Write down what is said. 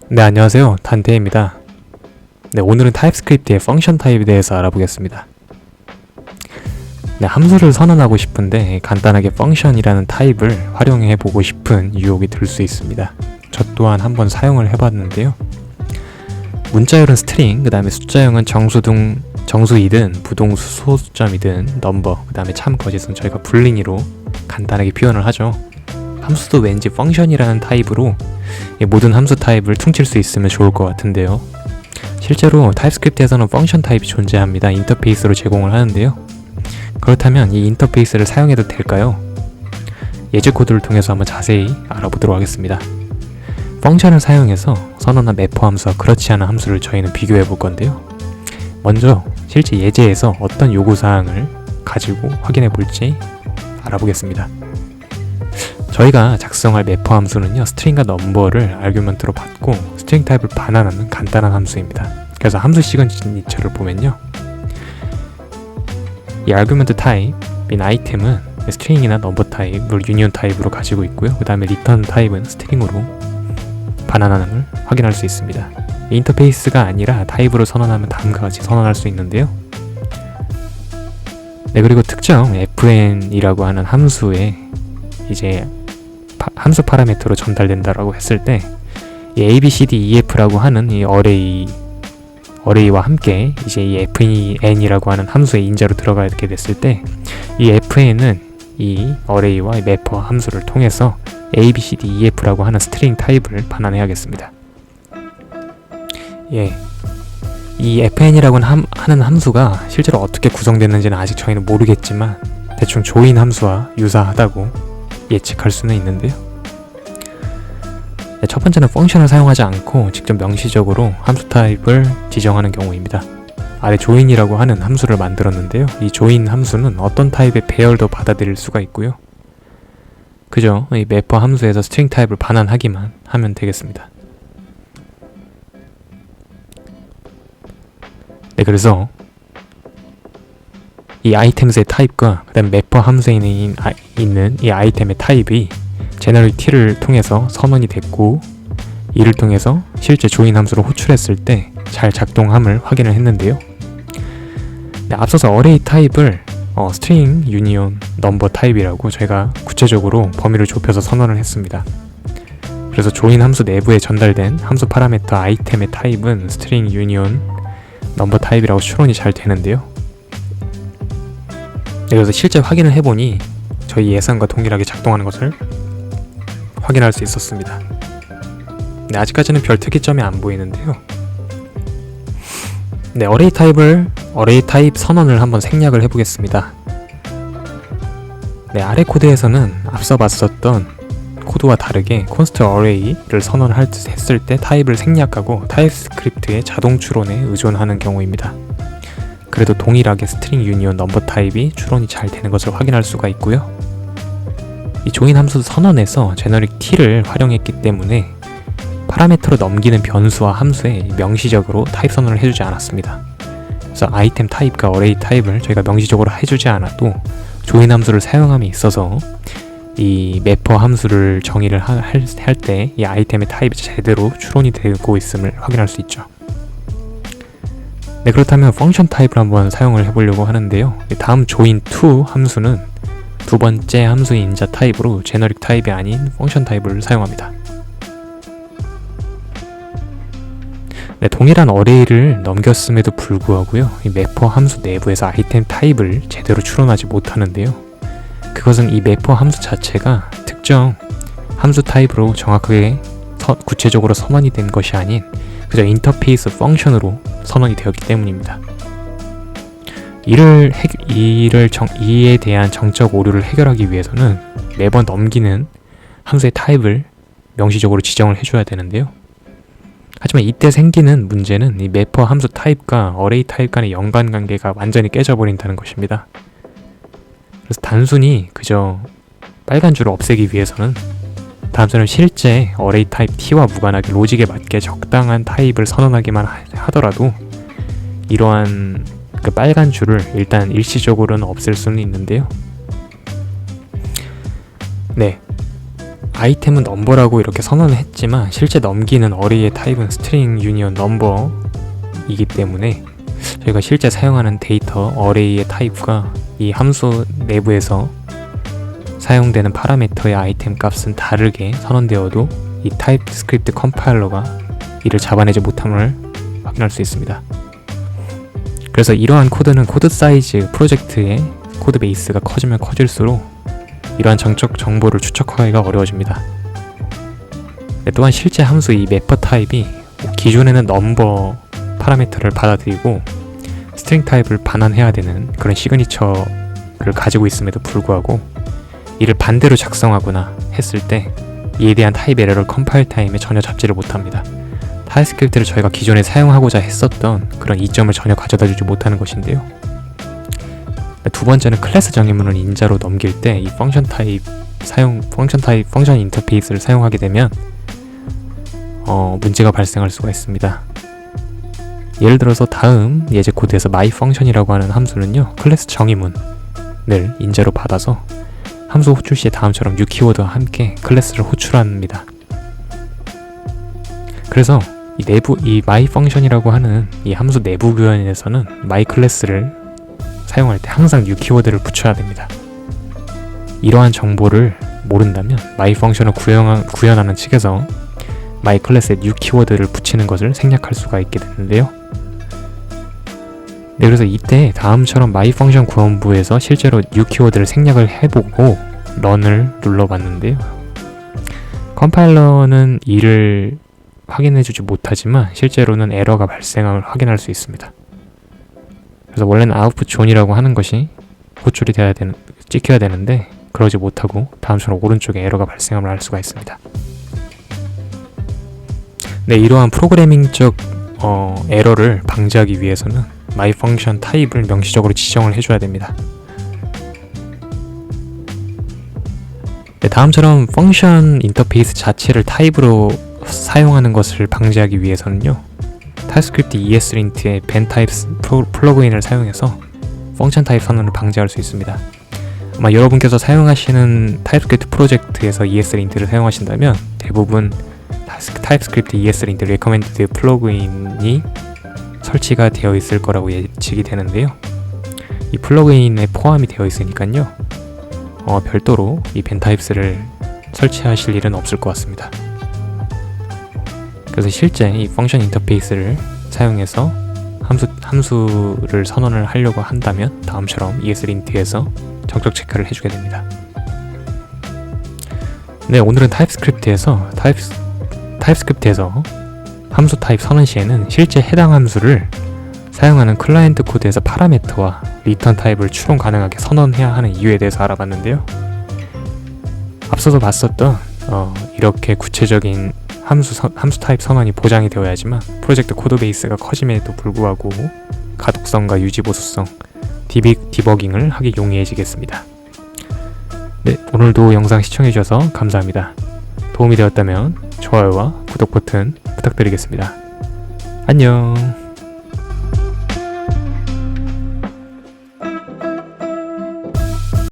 네, 안녕하세요. 단테입니다. 네, 오늘은 타입스크립트의 펑션 타입에 대해서 알아보겠습니다. 네, 함수를 선언하고 싶은데 간단하게 펑션이라는 타입을 활용해 보고 싶은 유혹이 들 수 있습니다. 저 또한 한번 사용을 해봤는데요. 문자열은 스트링, 그 다음에 숫자형은 정수이든 부동수 소수점이든 넘버, 그 다음에 참 거짓은 저희가 불링이로 간단하게 표현을 하죠. 함수도 왠지 펑션이라는 타입으로 모든 함수 타입을 퉁칠 수 있으면 좋을 것 같은데요. 실제로 타입스크립트에서는 펑션 타입이 존재합니다. 인터페이스로 제공을 하는데요. 그렇다면 이 인터페이스를 사용해도 될까요? 예제 코드를 통해서 한번 자세히 알아보도록 하겠습니다. 펑션을 사용해서 선언한 매퍼 함수와 그렇지 않은 함수를 저희는 비교해 볼 건데요. 먼저 실제 예제에서 어떤 요구사항을 가지고 확인해 볼지 알아보겠습니다. 저희가 작성할 매퍼 함수는요, 스트링과 넘버를 아규먼트로 받고 스트링 타입을 반환하는 간단한 함수입니다. 그래서 함수 시그니처를 보면요, 이 아규먼트 타입인 아이템은 스트링이나 넘버 타입을 유니온 타입으로 가지고 있고요. 그 다음에 리턴 타입은 스트링으로 반환하는 걸 확인할 수 있습니다. 인터페이스가 아니라 타입으로 선언하면 다음과 같이 선언할 수 있는데요. 네, 그리고 특정 fn이라고 하는 함수에 이제 함수 파라미터로 전달된다라고 했을 때 이 abcdef라고 하는 이 어레이와 함께 이제 이 fn이라고 하는 함수의 인자로 들어가게 됐을 때 이 fn은 이 어레이와 이 매퍼 함수를 통해서 abcdef라고 하는 스트링 타입을 반환해야겠습니다. 이 fn이라고 하는 함수가 실제로 어떻게 구성됐는지는 아직 저희는 모르겠지만 대충 조인 함수와 유사하다고 예측할 수는 있는데요. 첫 번째는 펑션을 사용하지 않고 직접 명시적으로 함수 타입을 지정하는 경우입니다. 아래 조인이라고 하는 함수를 만들었는데요. 이 조인 함수는 어떤 타입의 배열도 받아들일 수가 있고요. 그저 이 매퍼 함수에서 스트링 타입을 반환하기만 하면 되겠습니다. 네, 그래서 이 아이템의 타입과 그 다음 매퍼 함수에 있는 이 아이템의 타입이 제너럴 t를 통해서 선언이 됐고, 이를 통해서 실제 조인 함수로 호출했을 때 잘 작동함을 확인을 했는데요. 네, 앞서서 어레이 타입을 스트링 유니온 넘버 타입이라고 저희가 구체적으로 범위를 좁혀서 선언을 했습니다. 그래서 조인 함수 내부에 전달된 함수 파라미터 아이템의 타입은 스트링 유니온 넘버 타입이라고 추론이 잘 되는데요. 네, 그래서 실제 확인을 해보니 저희 예상과 동일하게 작동하는 것을 확인할 수 있었습니다. 네, 아직까지는 별 특이점이 안 보이는데요. 네, 어레이 타입 선언을 한번 생략을 해보겠습니다. 네, 아래 코드에서는 앞서 봤었던 코드와 다르게 콘스트 어레이를 했을 때 타입을 생략하고 타입스크립트의 자동 추론에 의존하는 경우입니다. 그래도 동일하게 스트링 유니온 넘버 타입이 추론이 잘 되는 것을 확인할 수가 있고요. 이 조인 함수 선언에서 제너릭 t를 활용했기 때문에 파라미터로 넘기는 변수와 함수에 명시적으로 타입 선언을 해주지 않았습니다. 그래서 아이템 타입과 어레이 타입을 저희가 명시적으로 해주지 않아도 조인 함수를 사용함에 있어서 이 매퍼 함수를 정의를 할 때 이 아이템의 타입이 제대로 추론이 되고 있음을 확인할 수 있죠. 네, 그렇다면 펑션 타입을 한번 사용을 해보려고 하는데요. 다음 join to 함수는 두 번째 함수의 인자 타입으로 제너릭 타입이 아닌 펑션 타입을 사용합니다. 네, 동일한 어레이를 넘겼음에도 불구하고요, 이 매퍼 함수 내부에서 아이템 타입을 제대로 추론하지 못하는데요. 그것은 이 매퍼 함수 자체가 특정 함수 타입으로 정확하게 구체적으로 선언이 된 것이 아닌 그저 인터페이스 펑션으로 선언이 되었기 때문입니다. 이에 대한 정적 오류를 해결하기 위해서는 매번 넘기는 함수의 타입을 명시적으로 지정을 해줘야 되는데요. 하지만 이때 생기는 문제는 이 매퍼 함수 타입과 어레이 타입 간의 연관관계가 완전히 깨져버린다는 것입니다. 그래서 단순히 그저 빨간 줄을 없애기 위해서는 다음처럼 실제 어레이 타입 t와 무관하게 로직에 맞게 적당한 타입을 선언하기만 하더라도 이러한 그 빨간 줄을 일단 일시적으로는 없앨 수는 있는데요. 네, 아이템은 넘버라고 이렇게 선언을 했지만 실제 넘기는 어레이의 타입은 스트링 유니언 넘버이기 때문에 저희가 실제 사용하는 데이터 어레이의 타입과 이 함수 내부에서 사용되는 파라미터의 아이템 값은 다르게 선언되어도 이 타입스크립트 컴파일러가 이를 잡아내지 못함을 확인할 수 있습니다. 그래서 이러한 코드는 코드 사이즈 프로젝트의 코드 베이스가 커지면 커질수록 이러한 정적 정보를 추적하기가 어려워집니다. 또한 실제 함수 이 매퍼 타입이 기존에는 넘버 파라미터를 받아들이고 스트링 타입을 반환해야 되는 그런 시그니처를 가지고 있음에도 불구하고 이를 반대로 작성하거나 했을 때 이에 대한 타입 에러를 컴파일 타임에 전혀 잡지를 못합니다. 타입스크립트를 저희가 기존에 사용하고자 했었던 그런 이점을 전혀 가져다 주지 못하는 것인데요. 두 번째는 클래스 정의문을 인자로 넘길 때 이 펑션 타입 펑션 인터페이스를 사용하게 되면 문제가 발생할 수가 있습니다. 예를 들어서 다음 예제 코드에서 myFunction이라고 하는 함수는요, 클래스 정의문을 인자로 받아서 함수 호출 시에 다음처럼 new 키워드와 함께 클래스를 호출합니다. 그래서 이 myFunction이라고 하는 이 함수 내부 구현에서는 myClass를 사용할 때 항상 new 키워드를 붙여야 됩니다. 이러한 정보를 모른다면 myFunction을 구현하는 측에서 myClass에 new 키워드를 붙이는 것을 생략할 수가 있게 되는데요. 네, 그래서 이때 다음처럼 myFunction 구현부에서 실제로 new 키워드를 생략을 해보고 run을 눌러봤는데요. 컴파일러는 이를 확인해주지 못하지만 실제로는 에러가 발생함을 확인할 수 있습니다. 그래서 원래는 output 존이라고 하는 것이 호출이 찍혀야 되는데 그러지 못하고 다음처럼 오른쪽에 에러가 발생함을 알 수가 있습니다. 네, 이러한 프로그래밍적 에러를 방지하기 위해서는 myFunction 타입을 명시적으로 지정을 해줘야 됩니다. 네, 다음처럼 펑션 인터페이스 자체를 타입으로 사용하는 것을 방지하기 위해서는요, 타입스크립트 ESLint의 bentypes 플러그인을 사용해서 펑션 타입 선언을 방지할 수 있습니다. 아마 여러분께서 사용하시는 타입스크립트 프로젝트에서 ESLint를 사용하신다면 대부분 타입스크립트 ESLint recommended 플러그인이 설치가 되어 있을 거라고 예측이 되는데요. 이 플러그인에 포함이 되어 있으니까요, 별도로 이 bentypes를 설치하실 일은 없을 것 같습니다. 그래서 실제 이 펑션 인터페이스를 사용해서 함수를 선언을 하려고 한다면 다음처럼 ESLint에서 정적 체크를 해주게 됩니다. 네, 오늘은 타입스크립트에서 함수 타입 선언 시에는 실제 해당 함수를 사용하는 클라이언트 코드에서 파라미터와 리턴 타입을 추론 가능하게 선언해야 하는 이유에 대해서 알아봤는데요. 앞서서 봤었던 이렇게 구체적인 함수 타입 선언이 보장이 되어야지만 프로젝트 코드 베이스가 커짐에도 불구하고 가독성과 유지 보수성, 디버깅을 하기 용이해지겠습니다. 네, 오늘도 영상 시청해주셔서 감사합니다. 도움이 되었다면 좋아요와 구독 버튼 부탁드리겠습니다. 안녕.